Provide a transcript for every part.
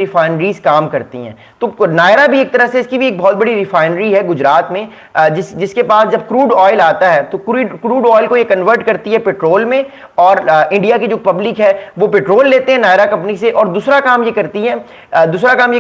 Refineries काम करती हैं। तो नायरा भी एक तरह से इसकी भी एक बहुत बड़ी रिफाइनरी है गुजरात में, जिसके पास जब क्रूड ऑयल आता है तो क्रूड ऑयल को ये कन्वर्ट करती है पेट्रोल में, और इंडिया की जो पब्लिक है वो पेट्रोल लेते हैं नायरा कंपनी से। और दूसरा काम ये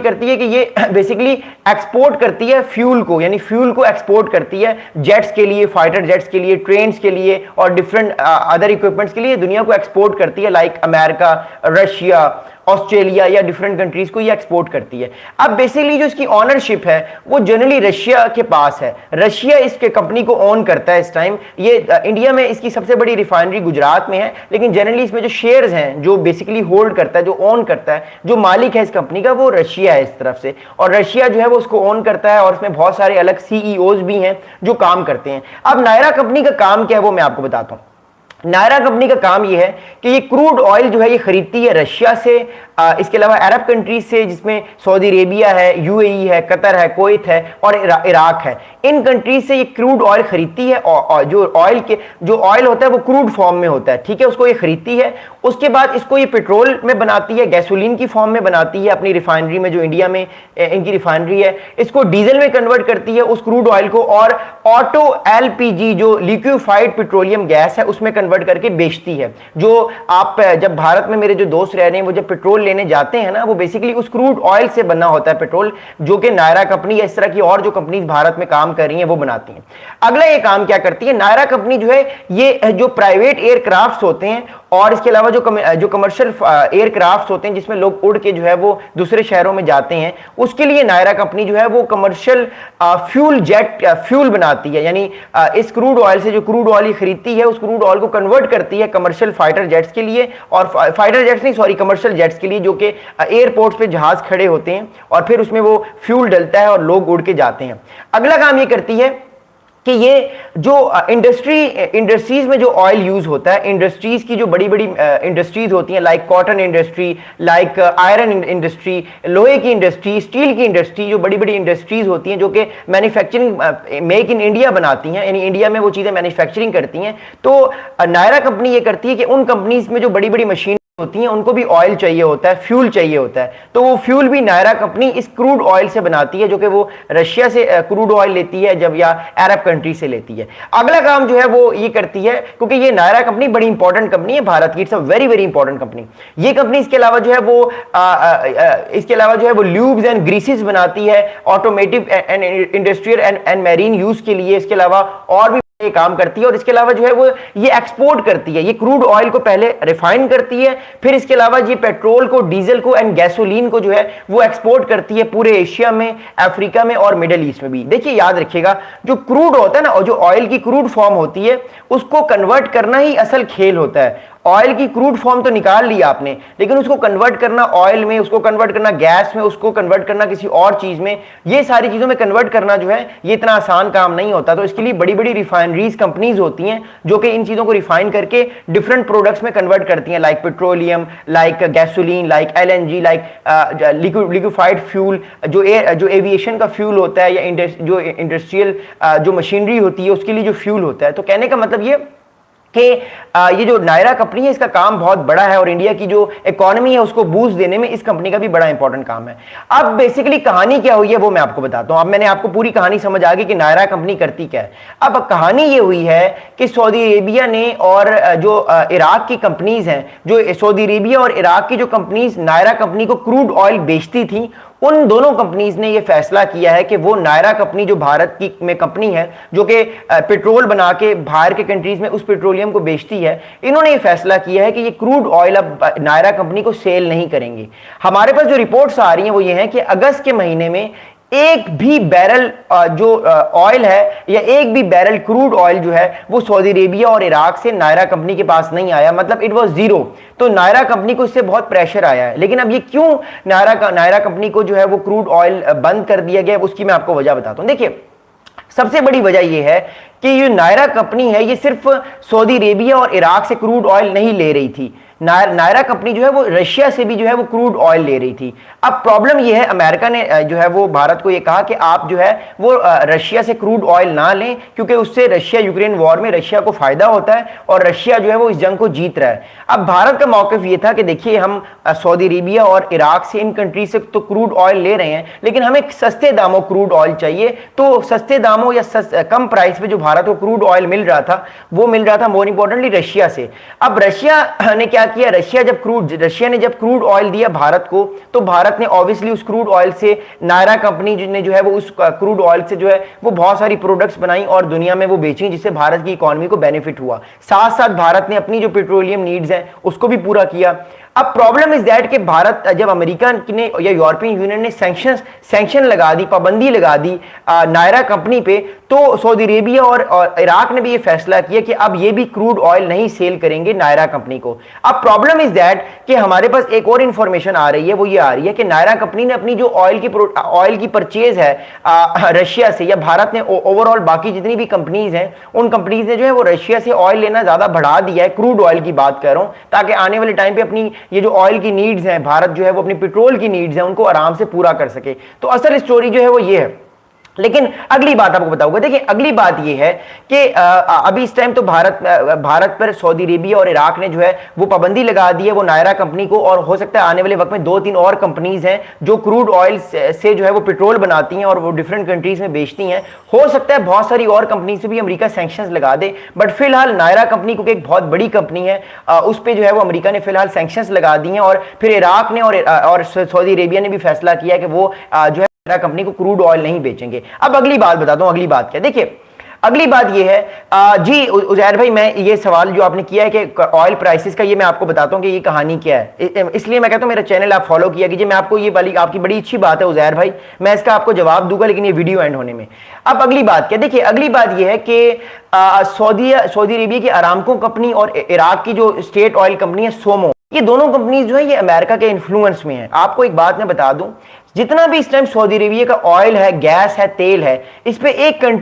करती है कि ये बेसिकली एक्सपोर्ट करती है फ्यूल को, यानी फ्यूल को एक्सपोर्ट करती है जेट्स के लिए, फाइटर जेट्स के लिए, ट्रेन्स के लिए और डिफरेंट अदर इक्विपमेंट्स के लिए दुनिया को एक्सपोर्ट करती है, लाइक अमेरिका, रशिया, ऑस्ट्रेलिया या डिफरेंट कंट्रीज को ये एक्सपोर्ट करती है। अब बेसिकली जो इसकी ओनरशिप है वो जनरली रशिया के पास है, रशिया इसके कंपनी को ओन करता है इस टाइम। ये इंडिया में इसकी सबसे बड़ी रिफाइनरी गुजरात में है, लेकिन जनरली इसमें जो शेयर्स हैं, जो बेसिकली होल्ड करता है, जो ओन करता है, जो मालिक है इस कंपनी का, वो रशिया है इस तरफ से। और रशिया जो है वो उसको ओन करता है और इसमें बहुत सारे अलग सीईओज भी हैं जो काम करते हैं। अब नायरा कंपनी का काम क्या है वो मैं आपको बताता हूं। नायरा कंपनी का काम यह है कि ये क्रूड ऑयल जो है ये खरीदती है रशिया से, इसके अलावा अरब कंट्रीज से, जिसमें सऊदी अरेबिया है, यूएई है, कतर है, कुवैत है और इराक है। इन कंट्रीज से ये क्रूड ऑयल खरीदती है, और जो ऑयल होता है वो क्रूड फॉर्म में होता है, ठीक है, उसको ये खरीदती है। उसके बाद इसको ये पेट्रोल में बनाती है, गैसोलीन की फॉर्म में बनाती है अपनी रिफाइनरी में, जो इंडिया में इनकी रिफाइनरी है। इसको डीजल में कन्वर्ट करती है उस क्रूड ऑयल को, और ऑटो एलपीजी जो लिक्विफाइड पेट्रोलियम गैस है उसमें कन्वर्ट करके बेचती है। जो आप जब भारत में मेरे जो दोस्त रह रहे हैं वो जब पेट्रोल लेने जाते हैं ना, वो बेसिकली उस क्रूड ऑयल से बना होता है पेट्रोल, जो कि नायरा कंपनी या इस तरह की और जो कंपनीज भारत में काम कर रही हैं वो बनाती हैं। अगला ये काम क्या करती है नायरा कंपनी, जो है ये जो प्राइवेट एयरक्राफ्ट होते हैं और इसके अलावा जो कमर्शियल एयरक्राफ्ट होते हैं जिसमें लोग उड़ के जो है वो दूसरे शहरों में जाते हैं, उसके लिए नायरा कंपनी जो है वो कमर्शियल फ्यूल बनाती है। यानी इस क्रूड ऑयल से जो क्रूड ऑयल खरीदती है उस क्रूड ऑयल को कन्वर्ट करती है कमर्शियल फाइटर जेट्स के लिए, और फाइटर जेट्स नहीं, सॉरी, कमर्शियल जेट्स के लिए, जो कि एयरपोर्ट्स पे जहाज खड़े होते हैं और फिर उसमें वो फ्यूल डलता है और लोग उड़ के जाते हैं। अगला काम ये करती है कि ये जो इंडस्ट्रीज में जो ऑयल यूज होता है, इंडस्ट्रीज की जो बड़ी बड़ी इंडस्ट्रीज होती हैं, like cotton industry, like iron industry, लोहे की इंडस्ट्री, स्टील की इंडस्ट्री, जो बड़ी बड़ी इंडस्ट्रीज होती हैं जो कि मैन्युफैक्चरिंग मेक इन इंडिया बनाती हैं, यानी इंडिया में वो चीज़ें मैन्युफैक्चरिंग करती हैं। तो नायरा कंपनी ये करती है कि उन कंपनीज में जो बड़ी बड़ी मशीन होती हैं उनको भी ऑयल चाहिए होता है, फ्यूल चाहिए होता है, तो वो फ्यूल भी नायरा कंपनी इस क्रूड ऑयल से बनाती है, जो कि वो रशिया से क्रूड ऑयल लेती है जब, या अरब कंट्री से लेती है। अगला काम जो है वो ये करती है, क्योंकि ये नायरा कंपनी बड़ी इंपॉर्टेंट कंपनी है भारत की, it's a very very important company. ये कंपनी इसके अलावा जो है वो ल्यूब्स एंड ग्रीसेस बनाती है automotive and industrial and marine use के लिए। इसके अलावा और भी ये काम करती है, और इसके अलावा जो है वो ये एक्सपोर्ट करती है। ये क्रूड ऑयल को पहले रिफाइन करती है, फिर इसके अलावा ये पेट्रोल को, डीजल को एंड गैसोलीन को जो है वो एक्सपोर्ट करती है पूरे एशिया में, अफ्रीका में और मिडिल ईस्ट में भी। देखिए याद रखिएगा, जो क्रूड होता है ना, और जो ऑयल की क्रूड फॉर्म होती है उसको कन्वर्ट करना ही असल खेल होता है। ऑयल की क्रूड फॉर्म तो निकाल लिया आपने, लेकिन उसको कन्वर्ट करना ऑयल में, उसको कन्वर्ट करना गैस में, उसको कन्वर्ट करना किसी और चीज में, ये सारी चीजों में कन्वर्ट करना जो है ये इतना आसान काम नहीं होता। तो इसके लिए बड़ी बड़ी रिफाइनरीज कंपनीज होती हैं जो कि इन चीजों को रिफाइन करके डिफरेंट प्रोडक्ट्स में कन्वर्ट करती हैं, like petroleum, like gasoline, like LNG, like liquefied fuel, जो एविएशन का फ्यूल होता है, या जो इंडस्ट्रियल जो मशीनरी होती है उसके लिए जो फ्यूल होता है। तो कहने का मतलब ये कि ये जो नायरा कंपनी है इसका काम बहुत बड़ा है, और इंडिया की जो इकोनॉमी है उसको बूस्ट देने में इस कंपनी का भी बड़ा इंपॉर्टेंट काम है। अब बेसिकली कहानी क्या हुई है वो मैं आपको बताता हूं। अब मैंने आपको पूरी कहानी समझ आ गई कि नायरा कंपनी करती क्या है। अब कहानी ये हुई है कि सऊदी अरेबिया ने और जो इराक की कंपनीज हैं, जो सऊदी अरेबिया और इराक की जो कंपनीज नायरा कंपनी को क्रूड ऑयल बेचती थी, उन दोनों कंपनीज ने यह फैसला किया है कि वो नायरा कंपनी जो भारत की में कंपनी है, जो कि पेट्रोल बना के बाहर के कंट्रीज में उस पेट्रोलियम को बेचती है, इन्होंने ये फैसला किया है कि ये क्रूड ऑयल अब नायरा कंपनी को सेल नहीं करेंगे। हमारे पास जो रिपोर्ट्स आ रही हैं वो ये हैं कि अगस्त के महीने में एक भी बैरल जो ऑयल है, या एक भी बैरल क्रूड ऑयल जो है वो सऊदी अरेबिया और इराक से नायरा कंपनी के पास नहीं आया, मतलब इट वाज जीरो। तो नायरा कंपनी को इससे बहुत प्रेशर आया है। लेकिन अब ये क्यों नायरा कंपनी को जो है वो क्रूड ऑयल बंद कर दिया गया, उसकी मैं आपको वजह बताता हूं। देखिए, सबसे बड़ी वजह यह है कि ये नायरा कंपनी है ये सिर्फ सऊदी अरेबिया और इराक से क्रूड ऑयल नहीं ले रही थी, नायरा कंपनी जो है वो रशिया से भी जो है वो क्रूड ऑयल ले रही थी। अब प्रॉब्लम ये है, अमेरिका ने जो है वो भारत को ये कहा कि आप जो है वो रशिया से क्रूड ऑयल ना लें, क्योंकि उससे रशिया यूक्रेन वॉर में रशिया को फायदा होता है और रशिया जो है वो इस जंग को जीत रहा है। अब भारत का मौक़िफ़ ये था कि देखिए हम सऊदी अरेबिया और इराक से, इन कंट्री से तो क्रूड ऑयल ले रहे हैं, लेकिन हमें सस्ते दामों क्रूड ऑयल चाहिए। तो सस्ते दामों या कम प्राइस पे जो भारत को क्रूड ऑयल मिल रहा था वो मिल रहा था मोर इंपॉर्टेंटली रशिया से। अब रशिया ने क्या किया, रशिया ने जब क्रूड ऑयल दिया भारत को, तो भारत ने ऑब्वियसली उस क्रूड ऑयल से, नायरा कंपनी ने जो है वो उस क्रूड ऑयल से जो है वो बहुत सारी प्रोडक्ट्स बनाई और दुनिया में वो बेची, जिससे भारत की इकोनॉमी को बेनिफिट हुआ। साथ साथ भारत ने अपनी जो पेट्रोलियम नीड्स हैं उसको भी पूरा किया। अब प्रॉब्लम इज दैट कि भारत, जब अमेरिका ने या यूरोपियन यूनियन ने सैंक्शन लगा दी, पाबंदी लगा दी नायरा कंपनी पे, तो सऊदी अरेबिया और इराक ने भी ये फैसला किया कि अब ये भी क्रूड ऑयल नहीं सेल करेंगे नायरा कंपनी को। अब प्रॉब्लम इज दैट कि हमारे पास एक और इंफॉर्मेशन आ रही है, वो ये आ रही है कि नायरा कंपनी ने अपनी जो ऑयल की परचेज है रशिया से, या भारत ने ओवरऑल बाकी जितनी भी कंपनीज हैं उन कंपनीज ने जो है वो रशिया से ऑयल लेना ज्यादा बढ़ा दिया है। क्रूड ऑयल की बात कर रहा हूं, ताकि आने वाले टाइम पे अपनी ये जो ऑयल की नीड्स हैं, भारत जो है वो अपनी पेट्रोल की नीड्स हैं उनको आराम से पूरा कर सके। तो असल स्टोरी जो है वो ये है। लेकिन अगली बात आपको बताऊंगा, देखिए अगली बात यह है कि अभी इस टाइम तो भारत पर सऊदी अरेबिया और इराक ने जो है वो पाबंदी लगा दी है वो नायरा कंपनी को, और हो सकता है आने वाले वक्त में 2-3 और कंपनीज हैं जो क्रूड ऑयल से जो है वो पेट्रोल बनाती हैं और वो डिफरेंट कंट्रीज में बेचती हैं। हो सकता है बहुत सारी और कंपनी से भी अमेरिका सैंक्शंस लगा दे, बट फिलहाल नायरा कंपनी को एक बहुत बड़ी कंपनी है, उस पर जो है वो अमेरिका ने फिलहाल सैंक्शंस लगा दी हैं। और फिर इराक ने और सऊदी अरेबिया ने भी फैसला किया कि वो जो है कंपनी को क्रूड ऑयल नहीं बेचेंगे। अब अगली बात बताता हूं, अगली बात क्या, देखिए अगली बात ये है जी उजैर भाई, मैं ये सवाल जो आपने किया है कि ऑयल प्राइसेस का, ये मैं आपको बताता हूं कि ये कहानी क्या है, इसलिए मैं कहता हूं मेरा चैनल आप फॉलो किया कीजिए। मैं आपको ये वाली आपकी बड़ी अच्छी बात है उजैर भाई, मैं इसका आपको जवाब दूंगा लेकिन ये वीडियो एंड होने में। अब अगली बात क्या, देखिए अगली बात ये है कि सऊदी अरेबिया की अरामको कंपनी और इराक की जो स्टेट ऑयल कंपनी है सोमो, ये दोनों कंपनीज जो है ये अमेरिका के इन्फ्लुएंस में है। आपको एक बात मैं बता दूं, जितना भी इस टाइम सऊदी अरेबिया का ऑयल है, गैस है, तेल है, इस पे एक कंट्री